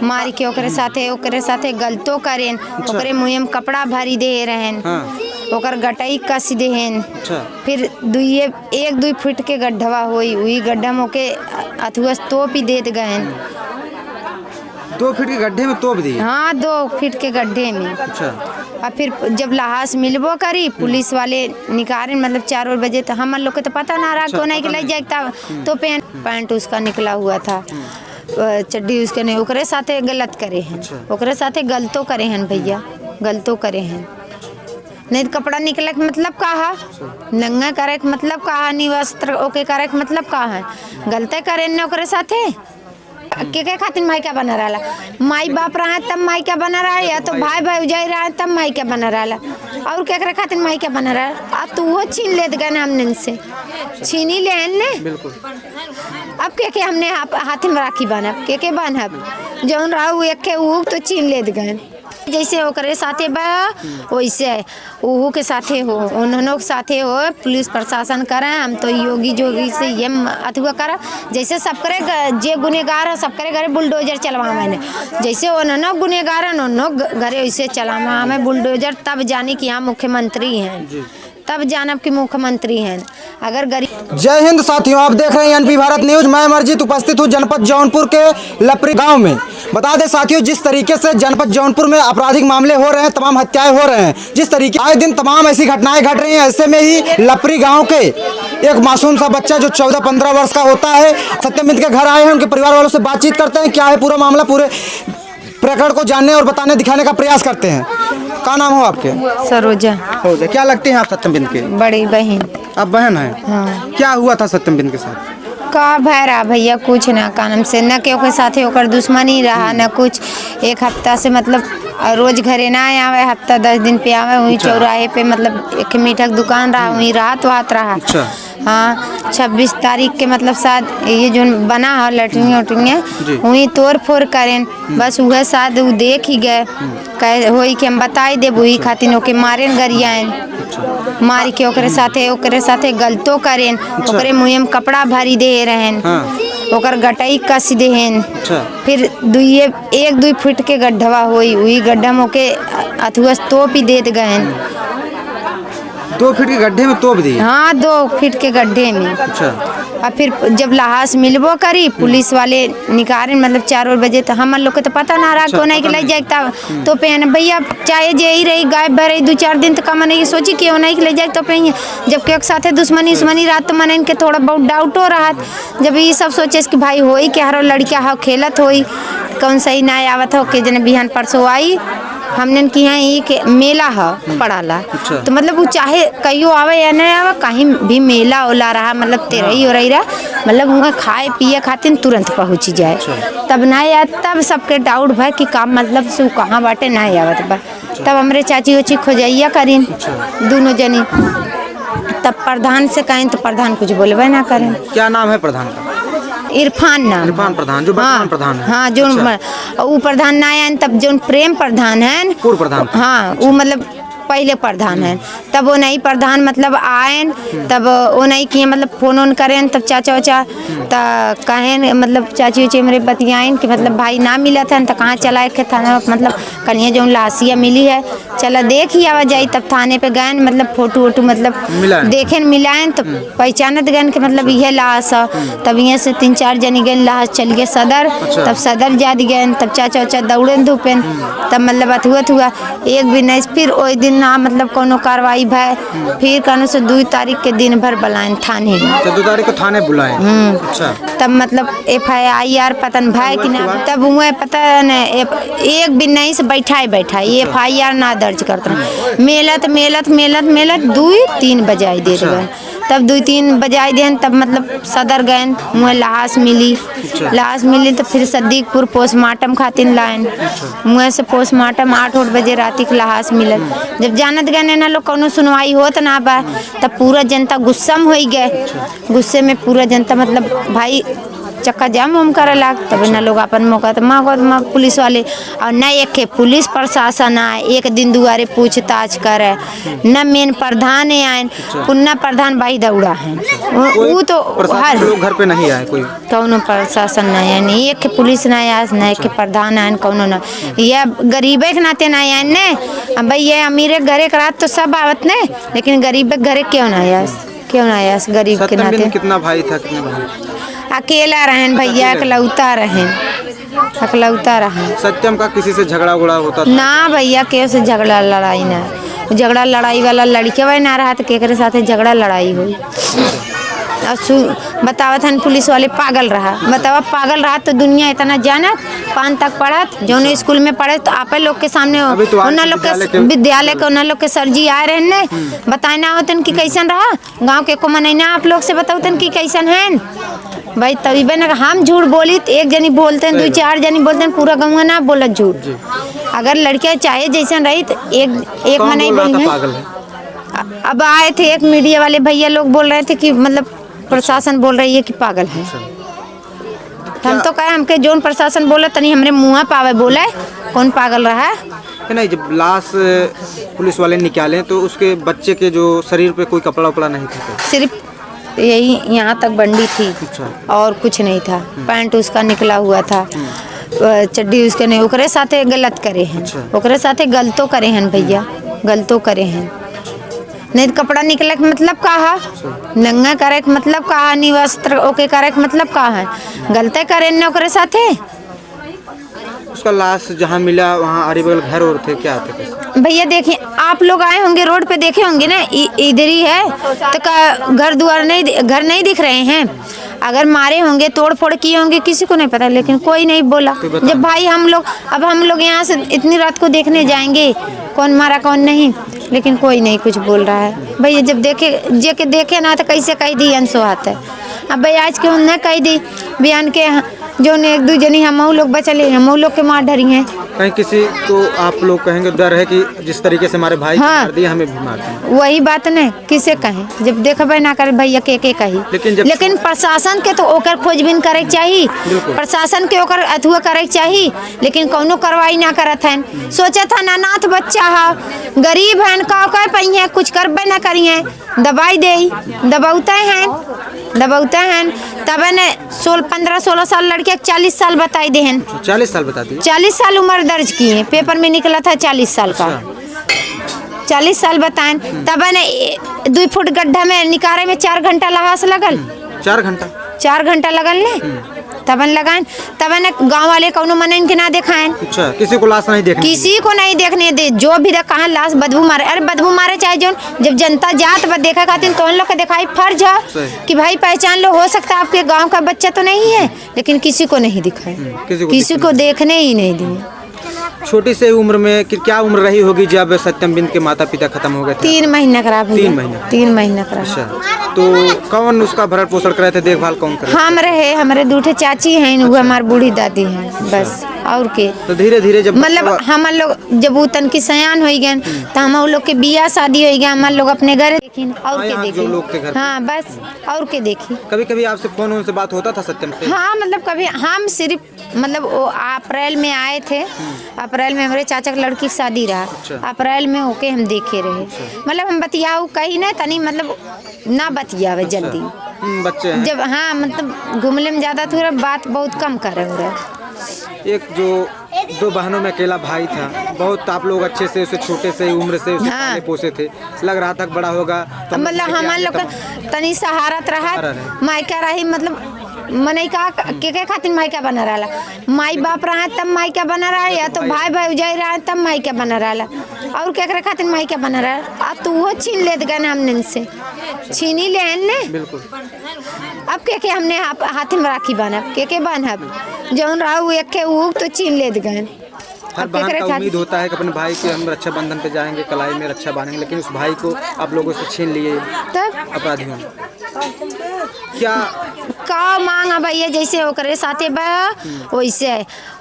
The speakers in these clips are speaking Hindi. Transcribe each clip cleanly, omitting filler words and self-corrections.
मार के ओकरे साथे गलतो करें। ओकरे मुँह में कपड़ा भरी दे रहें। ओकर गटाई कस देहन। फिर एक दुई फीट के गड्ढवा हुई गड्ढा में ओके अथुआ तोप ही देत गए। 2 फीट के गड्ढे में तोप दी? हाँ, 2 फीट के गड्ढे में। और फिर जब लाश मिलबो करी पुलिस वाले निकाले, मतलब 4 बजे, तो हम लोग को तो पता ना रहा कौन के लग जाए। तो पैंट उसका निकला हुआ था, चड्डी उसके नहीं। ओकरे साथे गलत करे हैं। ओकरे साथे गलतो करे हैं भैया, गलतो करे हैं। नहीं कपड़ा निकले के मतलब का है, नंगा करे के मतलब का है, नहीं वस्त्र ओके करे के मतलब का है। गलते करे न ओकरे साथे के खातिर माई का बना रहा। माई बाप रहा तब माई का बना रहा, या तो भाई भाई उजाई रहा तब माई का बना रहा, और क्या खातिर माई का बना रहा। अब तो वो छीन लेते गए ना, हमने से छीन ही ले ने। अब के हमने हाथ में राखी बांधब, के बांधब, जौन रहा एक तो छीन लेते गए। जैसे ओकरे साथे बा वैसे उहू के साथे हो, उन्होंने के साथे हो। पुलिस प्रशासन करे, हम तो योगी जोगी से ये अथुआ करा। जैसे सब करे जे गुनेगार है सब करे घरे बुलडोजर चलवा मैंने। जैसे उन्होंने गुनेगार है उन्होंने घरे वैसे चलावा हमें बुलडोजर। तब जाने कि यहाँ मुख्यमंत्री हैं, तब जानब की मुख्यमंत्री हैं। अगर गरीब। जय हिंद साथियों, आप देख रहे हैं एनपी भारत न्यूज। मैं अमरजीत उपस्थित हूँ जनपद जौनपुर के लपरी गांव में। बता दें साथियों, जिस तरीके से जनपद जौनपुर में आपराधिक मामले हो रहे हैं, तमाम हत्याएं हो रहे हैं, जिस तरीके आए दिन तमाम ऐसी घटनाएं घट रही हैं, ऐसे में ही लपरी गांव के एक मासूम सा बच्चा जो 14-15 वर्ष का होता है, सत्यमित के घर आए हैं। उनके परिवार वालों से बातचीत करते हैं, क्या है पूरा मामला, पूरे प्रकरण को जानने और बताने दिखाने का प्रयास करते हैं। क्या नाम हो आपके? सरोजा। क्या लगते हैं आप सत्यमबिंद के? बड़ी बहन। आप बहन है? हाँ। क्या हुआ था सत्यमबिंद के साथ? का भैरा भैया कुछ ना कानम से न के साथे ओकर दुश्मनी रहा न कुछ। एक हफ्ता से मतलब रोज घरे ना आवे, हफ्ता 10 दिन पे आवे। वही चौराहे पे मतलब एक मीठा दुकान रहा, वही रात रहा। हाँ, 26 तारीख के मतलब साथ ये जो बना है लटरिंग वटरिंग वही तोड़ फोड़ करें। बस वह साथ वो देख ही गए, कहे होई कि हम बताई दे वही खातिर ओके मारे गरियाएं। मार के ओकरे साथे गलतो करें। ओकरे मुँह में कपड़ा भरी दे रहें। ओकर गटाई कस देहन। फिर एक दुई फीट के गड्ढवा हुई गड्ढा में ओके अथुआ तोप ही देत गए। 2 फीट के गड्ढे में तोप दी? हाँ, 2 फीट के गड्ढे में। और फिर जब लाश मिलबो करी पुलिस वाले निकाले, मतलब 4 बजे, तो हम लोग को तो पता ना रहा कौन के लग जाए। तो भैया चाहे जे ही रही गायब रही 2-4 दिन तक मैंने ये सोची कि नहीं ले जाए। तो जब के साथे दुश्मनी रात तो मैंने इनके थोड़ा बहुत डाउट हो रहा। जब ये सब सोचे कि भाई हो कि हरो लड़किया हो खेलत हो कौन सही ना आवत हो के जन बिहान परसों आई। हमने कि यहाँ एक मेला है पड़ाला। तो मतलब वो चाहे कहियो आवे या नहीं आवे, कहीं भी मेला ओला रहा, मतलब तेरही हो रही रहा, मतलब वहाँ खाए पिए खातिर तुरंत पहुँच जाए। तब नहीं आया, तब सबके डाउट भाई कि काम मतलब से कहाँ बाटे नहीं आवत बा। तब हमारे चाची उची खोजैया करीन दोनों जनी। तब प्रधान से कहें तो प्रधान कुछ बोलबे ना करें। क्या नाम है प्रधान का? इरफान नाम। इरफान प्रधान जो वर्तमान प्रधान है? हाँ, जो वो प्रधान ना आए तब जो प्रेम प्रधान है, पूर्व प्रधान। हाँ, वो मतलब पहले प्रधान है। तब वो नहीं प्रधान मतलब आए, तब वो नहीं किए मतलब फोन करें। तब चाचा वाचा तो कहें मतलब चाची उची मेरे बतियाएं कि मतलब भाई ना मिला था तो कहाँ चला के थाना, मतलब कन्या जो लाशिया मिली है चला देख ही आवा जाई। तब थाने पे गए, मतलब फोटो वोटो मतलब देखे मिलाएं तो पहचानत गए कि मतलब यह लाश है। तब यहाँ से 3-4 जनी गए, लाश चल गए सदर। तब सदर जा गए, तब चाचा वाचा दौड़े धूपेन। तब मतलब हुआ एक भी नहीं। फिर वही दिन ना मतलब कोनो कार्रवाई भाई, फिर कहने से 2 तारीख के दिन भर बुलाएं थाने में। तो 2 तारीख को थाने बुलाएं? अच्छा। तब मतलब FIR पतन भाई कि ना, तब हुए पता नहीं एक भी नहीं से बैठा FIR ना दर्ज करता। मेलत 2-3 बजाई दे गए। तब 2-3 बजाई देन, तब मतलब सदर गए, मुँह लाश मिली। तो फिर सदीकपुर पोस्टमार्टम खातिर लाइन। मुँह से पोस्टमार्टम 8-8 बजे रात के लाश मिलल। जब जानत गए ना लोग कोनो सुनवाई होत ना बा, तब पूरा जनता गुस्सा में हो गए। गुस्से में पूरा जनता मतलब भाई चक्का जाम हम करे लाग, तब न लोग अपन मौका तो माँ पुलिस वाले और न एक के पुलिस प्रशासन आए एक दिन दुआरे पूछताछ करे, न मेन प्रधान आए पुन्ना प्रधान भाई दौड़ा है वो तो हर लोग घर पे नहीं आए, कोई कौनो प्रशासन नहीं है, नहीं एक के पुलिस नहीं आया, न एक के प्रधान आए कौनो न, ये गरीबे के नाते नहीं आए ने। अब भाई ये अमीरे घरे के रात तो सब आवत ने, लेकिन गरीब के घरे क्यों ना आया, क्यों ना आया गरीब के नाते। कितना भाई था, कितने भाई? अकेला रहन भैया, अकलौता रहन, अकलौता रहन। सत्यम का किसी से झगड़ा उगड़ा होता था? ना भैया के से झगड़ा लड़ाई ना, झगड़ा लड़ाई वाला लड़के वही ना रहा तो केकरे साथे झगड़ा लड़ाई हुई। बतावत हन पुलिस वाले पागल रहा, बतावा पागल रहा तो दुनिया इतना जानत, 5 तक पढ़त जो स्कूल में पढ़े तो आप लोग के सामने उन लोग के विद्यालय के उन लोग के सर जी आए रहने बताए ना होतन कि कैसन रहा गांव के को मनैना आप लोग से बतावतन कि कैसन है भाई। तभी बन हम झूठ बोली तो एक जनी बोलते हैं, 2-4 जनी बोलते हैं, पूरा गाँव ना बोलत झूठ। अगर लड़के चाहे जैसन रही तो एक मनाई बोली है। अब आए थे एक मीडिया वाले भैया लोग बोल रहे थे कि मतलब प्रशासन बोल रही है कि पागल है। हम तो कहे हमके जोन प्रशासन बोला तनी हमरे मुँह पावे बोले कौन पागल रहा है। नहीं, जब लाश पुलिस वाले निकाले तो उसके बच्चे के जो शरीर पे कोई कपड़ा उपड़ा नहीं था, सिर्फ यही यहाँ तक बंडी थी और कुछ नहीं था, पैंट उसका निकला हुआ था, चड्डी उसके नहीं, ओकरे साथे गलत करे हैं, ओकरे साथे गलतो करे हैं भैया, गलतो करे हैं। नहीं तो कपड़ा निकले के मतलब का है, नंगा करे के मतलब का है, निवस्त्र ओके करे के मतलब का है, गलते करे न ओकरे साथे। उसका लाश जहाँ मिला वहाँ अरे बगल घर और थे, क्या थे भैया? देखिए आप लोग आए होंगे रोड पे देखे होंगे ना, इधर ही है तो घर द्वार नहीं, घर नहीं दिख रहे हैं। अगर मारे होंगे तोड़ फोड़ किए होंगे किसी को नहीं पता, लेकिन कोई नहीं बोला। जब भाई हम लोग यहाँ से इतनी रात को देखने जाएंगे कौन मारा कौन नहीं, लेकिन कोई नहीं कुछ बोल रहा है भैया। जब देखे ना तो कैसे कह दी अनसो हाथ है। अब भाई आज के उन्हें कह दी बयान के जो ने 1-2 जनी हम लोग बचले, हम लोग के मार डरी हैं। कहीं किसी को आप लोग कहेंगे डर है कि जिस तरीके से हमारे भाई हाँ, मार दिए हमें भी मार दिए, वही बात नहीं किसे कहें, जब देखबे ना करे भैया के कही। लेकिन प्रशासन के तो ओकर खोजबीन करे चाहिए, प्रशासन के ओकर अथुआ करे चाहिए, लेकिन कौनो कार्रवाई ना करत है। सोचा था अनाथ बच्चा है, गरीब है, का पहिए कुछ करबे ना करिए, दवाई दे दबाते हैं तब ने 15-16 साल लड़के 40 साल बताई दे हैं, 40 साल बता दिए, 40 साल उम्र दर्ज की है, पेपर में निकला था 40 साल का, 40 साल बताएं। तब ने 2 फुट गड्ढा में निकारे में 4 घंटा लहास लगल, 4 घंटा लगल ने तबन लगाएं, तबन गांव वाले कौनो मन इनके ना दिखाएं। अच्छा, किसी को लाश नहीं देखने, किसी को नहीं देखने दे, जो भी कहाँ लाश बदबू मारे, अरे बदबू मारे चाहे जो, जब जनता जात बद देखा खातिर तो उन लोग का दिखाई फर्ज है कि भाई पहचान लो, हो सकता है आपके गांव का बच्चा तो नहीं है, लेकिन किसी को नहीं दिखाए, किसी को देखने ही नहीं दिए। छोटी से उम्र में क्या उम्र रही होगी जब सत्यम बिंद के माता पिता खत्म हो गए थे? 3 महीना खराब हुआ, 3 महीना खराब। अच्छा, तो कौन उसका भरण पोषण कर रहे थे, देखभाल कौन कर रहे थे? हम रहे, हमारे 2 चाची हैं, वो हमारी बूढ़ी दादी हैं, बस और के। तो धीरे धीरे जब मतलब हम लोग जब वो तन की सयान हो गए तो हम लोग के बियाह शादी हो गया, हम लोग अपने घर देखी और के देखी, हाँ बस और के देखी। कभी कभी आपसे फोन से बात होता था सत्यम से? हाँ मतलब कभी हम सिर्फ मतलब वो अप्रैल में आए थे, अप्रैल में हमारे चाचा की लड़की की शादी रहा, अप्रैल में होके हम देखे रहे, मतलब हम बतियाऊ कहीं ना तनी मतलब ना बतियावे जल्दी बच्चे जब, हाँ मतलब घूमने में ज्यादा थोड़ा बात बहुत कम करे हुए। एक जो 2 बहनों में अकेला भाई था, बहुत आप लोग अच्छे से उसे छोटे से उम्र से उसे पाले पोसे थे, लग रहा था बड़ा होगा तो मतलब हम लोग तनी सहारत रहा, मायका रही, मतलब मने का के खातिर मायका बना रहा, माई बाप रहा तब मायका बना रहा, या तो भाई भौजाई रहा तब मायका बना रहा, और केकरे खातिर मायका बना रहा। अब तो वो छीन लेत गए हमने से, छीनी ले ने बिल्कुल। अब के हमने हाथ में राखी बांधब, के बांधब जौन रहा वो एक के वो तो छीन लेत गए। हर बहन का उम्मीद होता है कि अपने भाई के हम रक्षा बंधन पे जाएंगे, कलाई में रक्षा बांधेंगे, लेकिन उस भाई को आप लोगों से छीन लिए तब अपराधियों। क्या का मांग भैया जैसे ओकरे साथे बा वैसे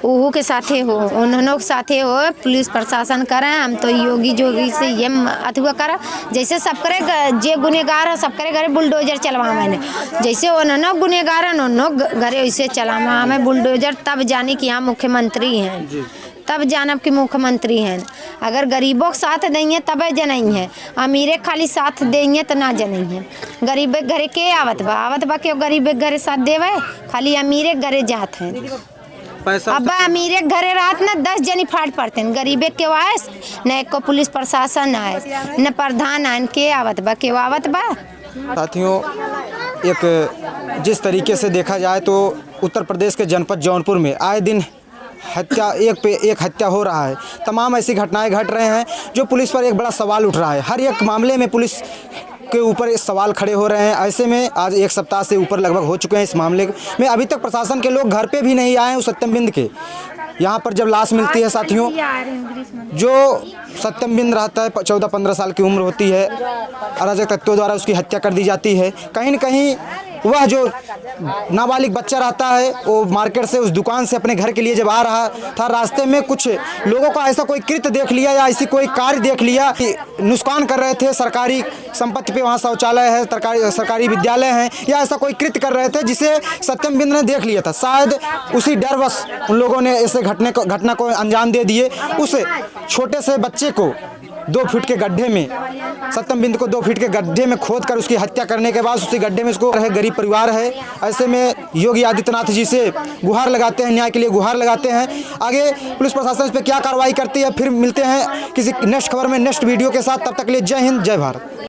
उहू के साथे हो, उन्होंने के साथे हो, पुलिस प्रशासन करें। हम तो योगी जोगी से ये अथुआ करा जैसे सब करे जे गुनेगार है सब करे घरे बुलडोजर चलवा मैंने जैसे उन्होंने गुनेगार है उन्होंने घरे वैसे चलावा हमें बुलडोजर तब जाने कि यहाँ मुख्यमंत्री हैं, तब जानब कि मुख्यमंत्री हैं। अगर गरीबों के साथ देंगे तब जनई है, अमीरे खाली साथ देंगे तो ना जनई है। गरीब के घरे के आवत बा क्यों गरीब के घरे साथ देवे, खाली अमीरे घरे जात हैं। पैसा अब अमीरे घरे रात न 10 जनी फाट पड़ते हैं, गरीबे के वायस न एक को पुलिस प्रशासन आए न प्रधान आए के आवत बा क्यों आवत बा। साथियों, एक जिस तरीके से देखा जाए तो उत्तर प्रदेश के जनपद जौनपुर में आए दिन हत्या एक पे एक हत्या हो रहा है। तमाम ऐसी घटनाएं घट रहे हैं जो पुलिस पर एक बड़ा सवाल उठ रहा है। हर एक मामले में पुलिस के ऊपर इस सवाल खड़े हो रहे हैं। ऐसे में आज 1 सप्ताह से ऊपर लगभग हो चुके हैं इस मामले में, अभी तक प्रशासन के लोग घर पे भी नहीं आए हैं उस सत्यम बिंद के। यहाँ पर जब लाश मिलती है साथियों, जो सत्यम बिंद रहता है 14-15 साल की उम्र होती है, अराजक तत्वों द्वारा उसकी हत्या कर दी जाती है। कहीं न कहीं वह जो नाबालिग बच्चा रहता है वो मार्केट से उस दुकान से अपने घर के लिए जब आ रहा था, रास्ते में कुछ लोगों का ऐसा कोई कृत्य देख लिया या ऐसी कोई कार्य देख लिया कि नुकसान कर रहे थे सरकारी संपत्ति पे, वहाँ शौचालय है, सरकारी विद्यालय हैं, या ऐसा कोई कृत्य कर रहे थे जिसे सत्यम बिंद ने देख लिया था। शायद उसी डरवश उन लोगों ने ऐसे घटना को अंजाम दे दिए। उस छोटे से बच्चे को 2 फीट के गड्ढे में, सत्यम बिंद को 2 फीट के गड्ढे में खोद कर उसकी हत्या करने के बाद उसी गड्ढे में उसको गरीब परिवार है। ऐसे में योगी आदित्यनाथ जी से गुहार लगाते हैं, न्याय के लिए गुहार लगाते हैं। आगे पुलिस प्रशासन इस पर क्या कार्रवाई करती है, फिर मिलते हैं किसी नेक्स्ट खबर में नेक्स्ट वीडियो के साथ। तब तक के लिए जय हिंद, जय भारत।